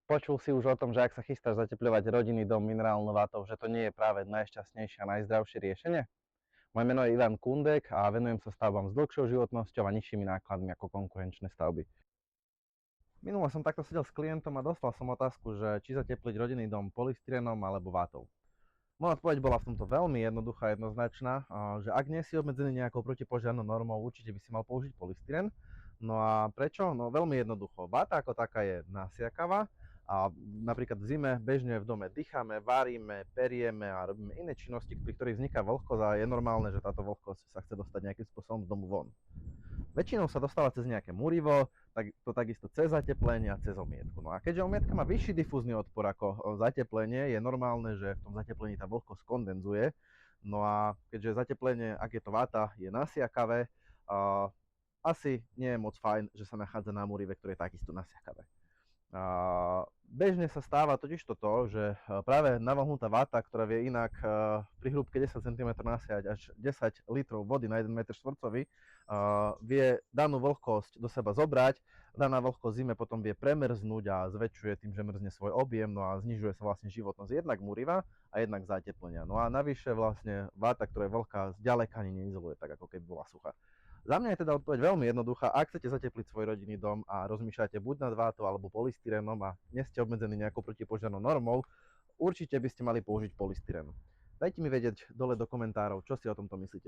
Počul si už o tom, že ak sa chystáš zatepľovať rodinný dom minerálnou vátou, že to nie je práve najšťastnejšie a najzdravšie riešenie? Moje meno je Ivan Kundek a venujem sa stavbám s dlhšou životnosťou a nižšími nákladmi ako konkurenčné stavby. Minule som takto sedel s klientom a dostal som otázku, že či zatepliť rodinný dom polystyrenom alebo vátou. Moja odpoveď bola v tomto veľmi jednoduchá a jednoznačná, že ak nie si obmedzený nejakou protipožiarnou normou, určite by si mal použiť polystyren. No a prečo? No veľmi jednoducho. Váta ako taká je nasiakavá a napríklad v zime bežne v dome dýchame, varíme, perieme a robíme iné činnosti, pri ktorých vzniká vlhkosť a je normálne, že táto vlhkosť sa chce dostať nejakým spôsobom z domu von. Väčšinou sa dostáva cez nejaké múrivo, tak to takisto cez zateplenie a cez omietku. No a keďže omietka má vyšší difúzny odpor ako zateplenie, je normálne, že v tom zateplení tá vlhkosť kondenzuje. No a keďže zateplenie, ak je to váta, je nasiakavé, asi nie je moc fajn, že sa nachádza na múrive, ktoré je takisto nasiakavé. Bežne sa stáva totiž to, že práve navlhnutá váta, ktorá vie inak pri hrúbke 10 cm nasiať až 10 litrov vody na 1 m štvorcový, vie danú vlhkosť do seba zobrať. Daná vlhkosť zime potom vie premerznúť a zväčšuje tým, že mrzne svoj objem, no a znižuje sa vlastne životnosť jednak múriva a jednak zateplenia. No a navyše vlastne váta, ktorá je vlhká, zďaleka ani neizoluje tak, ako keby bola suchá. Za mňa je teda odpoveď veľmi jednoduchá. Ak chcete zatepliť svoj rodinný dom a rozmýšľate buď nad vátou alebo polystyrenom a nie ste obmedzení nejakou protipožiarnou normou, určite by ste mali použiť polystyren. Dajte mi vedieť dole do komentárov, čo si o tomto myslíte vy.